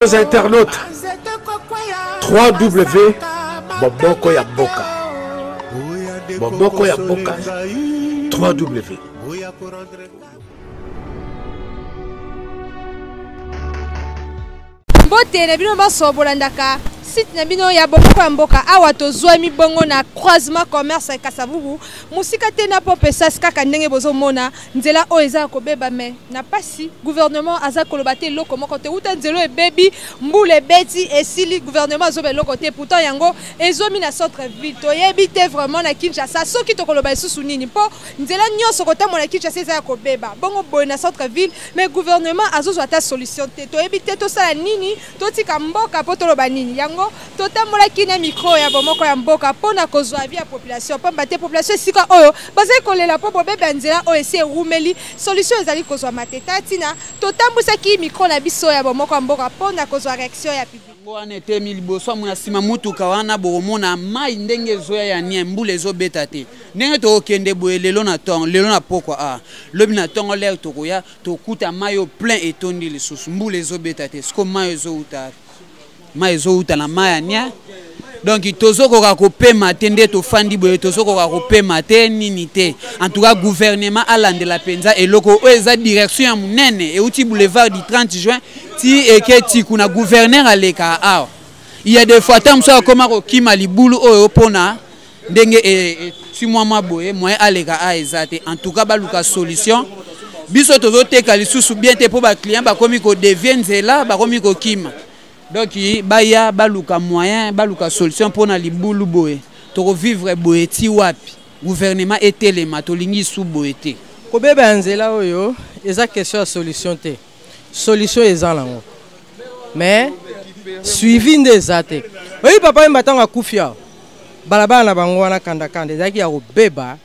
Les internautes, 3W Boboko ya Boka. Boboko ya Boka 3W. Mbote na bino basobolandaka site na bino ya Boboko ya Mboka awa tozwami bongo na croisement commerce Kasavubu musika te na popesa kaka ndenge bozomona nzela o eza kobeba me na pasi gouvernement aza koloba te loko moko te uta nzelo ebebi mbule beti esili gouvernement azobe loko te pourtant yango ezomi na centre ville toyebi te vraiment na Kinshasa soki tokoloba esusu nini po nzela nyonso kotamona na Kinshasa eza ya kobeba bongo boye na centre ville mais gouvernement azozwa ta solution te toyebi te tosala nini totika mboka po toloba nini yango totamola kina micro ya Boboko ya Mboka pona kozwa via population pamba te population sika oyo bazali kolela po bobeba nzela oyo esi erumeli solution ezali kozwa mateta tina totambusaki micro na biso ya Boboko ya Mboka pona kozwa réaction ya public wana etemi liboso mwana sima mutuka wana bomona mai ndenge zoya ya nie mbule ezobeta te ndenge tokende boye lelo na temps lelo na pokwa lobi na tongo l'air tokoya tokuta mayo plein etondi lisusu mbule ezobeta te siko mayo ezouta na maya nia donc tozokoka kopema te nde tofandi boye tozokoka kopema te nini te en tout cas gouvernement alandela penza eloko oyo eza direction ya munene euti boulevard du 30 juin ti eketi kuna gouverneur aleka awa il y a des fois tant ça comme kokima libulu oyo pona ndenge si moi boye moyen aleka a ezate en tout cas baluka solution biso tozoteka lisusu bien te po ba client bakomi ko devient nzela bakomi ko kima. Donc, baya baluka moyen, baluka solution pour na libulu boye. Toko vivre boye ti wapi. Gouvernement etelema tolingi sou boye te. Kobeba nzela oyo, eza question ya solution te. Solution eza lango. Mais suivi ndeza te. Oyi papa mbatanga kufia. Balabala na bango wana kanda ezaki ya kobeba.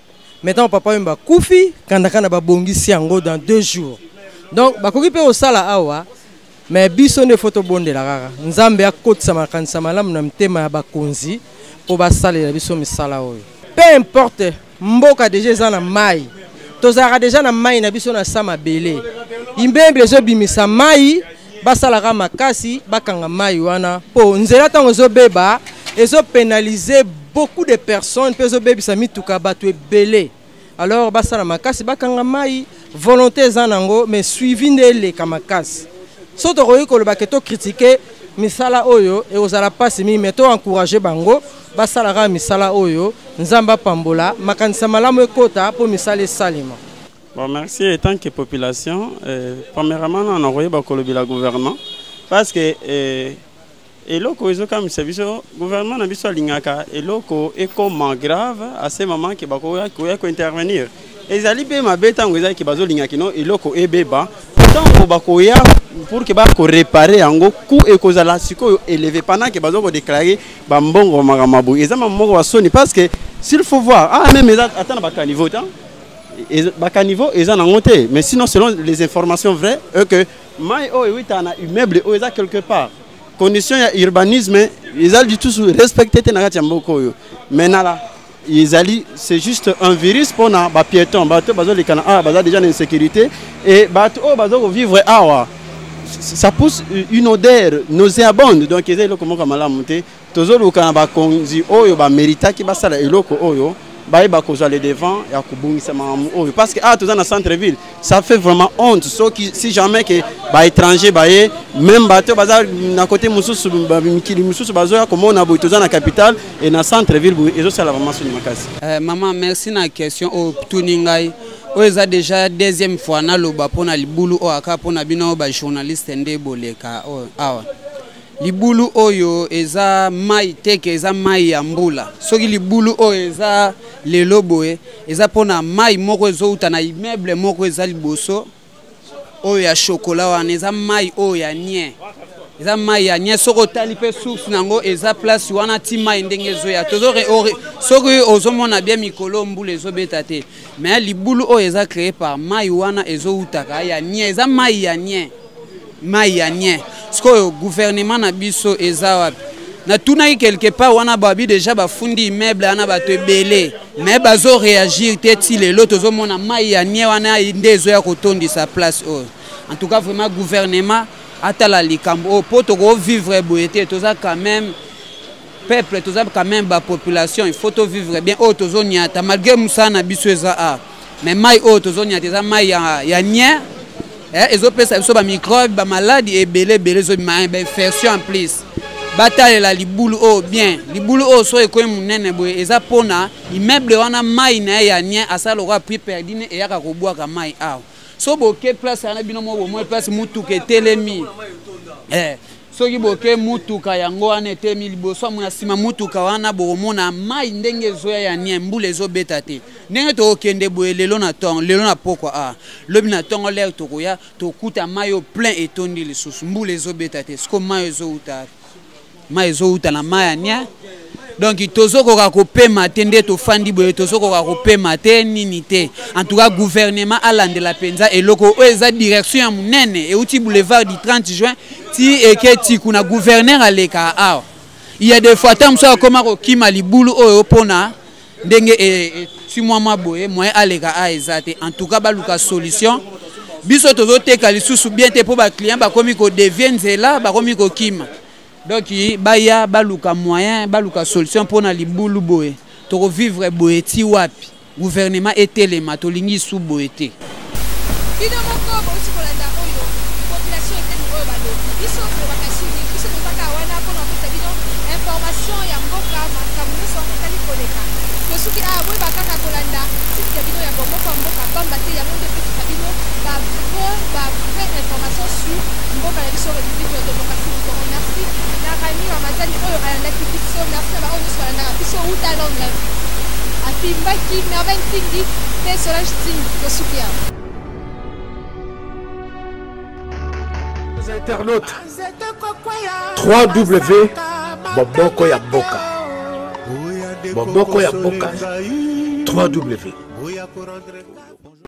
Maintenant papa mba kufi kanda ba bongisi yango dans 2 jours. Donc bakoki pe osala awa. Mais biso ne photo bonde la kaka nzambe akotisa makanisa malamu na mtema ya bakonzi po basalela biso misala oyo peu importe mboka déjà eza na mai tozalaka déjà na mai na biso na sama bele imbembe ezobimisa mai basalaka makasi bakanga mai wana po nzela ntango ezobeba ezopénaliser beaucoup de personnes pe ezobebisa mituka bato ebele alors basala makasi bakanga mai volonté eza nango mais suivi nde eleka makasi. Soto roiko le baketo critiquer misala oyo et ozala pasi mi meto encourager bango basalara misala oyo nzamba pambola makanisa malamu ekota pour misala salima. Bon merci et tant que population premièrement on a envoyé bakolobi la gouvernement parce que eloko ezo comme service gouvernement na biso lingaka eloko ekoma grave à ce moment que bakoya ko intervenir ezali be mabeta ngo ezali ke bazolingaki no eloko ebeba tant bakoya pour que bako réparer yango coût ekozala sikoyo élevé pendant que bazoko déclarer ba mbongo makamabu ezama mbongo wa soni parce que s'il faut voir même attends ba caniveau tant ba caniveau eza na ngote mais sinon selon les informations vraies que mai o wita na immeuble o eza quelque part condition ya urbanisme ezali du tout respecté te na kati ya mboko yo maintenant là c'est juste un virus pour na ba piéton bato bazolika na baza déjà une insécurité et bato o bazoko vivre awa ça pousse une odeur nauséabonde donc ils ont comment malamu te tozoluka na bakonzi oyo ba mérita ki basala eloko oyo ba kozwa le devant ya kubungisa mamu oyo parce que tous dans centre ville ça fait vraiment honte si jamais que ba étranger ba même bato baza na côté mususu mikili mususu bazoya komona boy toza na capitale et na centre ville ezo sala vraiment soni makasi. Maman merci na question o tuningai oza déjà deuxième fois na loba pona libulu o aka pona bino ba journaliste nde boleka awa libulu oyo eza mai teke eza mai ya mbula soki libulu oyo eza lelo boye eza pona mai moko ezouta na immeuble moko eza liboso oyo ya chocolat wana eza mai oyo ya nie eza mai ya nie soko tali pe source nango eza place wana ti mai ndenge ezoya soki ozomona bien mikolo mbula ezobeta te mais libulu oyo eza créé par mai wana ezoutaka ya nie eza mai ya nie mai ya nie sikoyo gouvernement na biso eza wapi na tunaki quelque part wana babi déjà bafundi immeuble ana bato ebele mais bazo réagir te ti lelo tozomona mai ya nie wana nde ezoya kotondisa place oyo en tout cas vraiment gouvernement atala likambo po toko vivre boyete toza quand même peuple toza quand même ba population il faut to vivre bien o tozo nyata malgré musana biso eza a mais mai o tozo nyata eza mai ya nia ezo pesa biso ba microbe ba maladie ebele bele zo ba infection en plus batale la libulu o bien libulu o so ekoy munene boye eza pona immeuble wana mai na ya nia asala ko prix perdine e yaka ko bwaka mai aw so boke place ana bino mo place mutuka etelemi soki boke mutuka yango wana etemi liboso mona sima mutuka wana bomona mai ndenge zoya ya nia mbula ezobeta te ndenge tokende boye lelo na tongo lelo na pokwa lobi na tongo l'air tokoya tokuta mai au plein etondi lisusu mbula ezobeta te siko mai ezouta na mai ya nia donc tozokoka kopema te nde tofandi boye tozokoka kopema te nini te en tout cas gouvernement alandela penza eloko oyo eza direction ya munene euti boulevard du 30 juin ti eketi kuna gouverneur aleka awa il y a des fois tant moso akoma kokima libulu oyo mpona ndenge ti mwa boye moyen aleka a eza te en tout cas baluka solution biso tozoteka lisusu bien te mpo baclient bakomi kodevie nzela bakomi kokima donc baya baluka moyen baluka solution pour na libulu boye to vivre boye ti wapi gouvernement etelema to lingi su boye te bino moko bosi kolanda oyo population eteni oyo balobi biso bakasini biso tozaka wana mpona kopesa bino information ya mboka makambo nyonso etali koleka tosuki boye bakaka kolanda site ya bino ya bomoko ya mboka pamba te yango nde epesaka bino bavrai information sur mboka na biso république ya démocratie du Congo. Merci na Rami Ramazani oyo alandaki biso merci na baoyo nyonso balandaka biso uta londres afimbaki Merveille Ntingi pe Solange Ntingi tosuki awa internautes www.boboko ya mboka boboko ya mboka www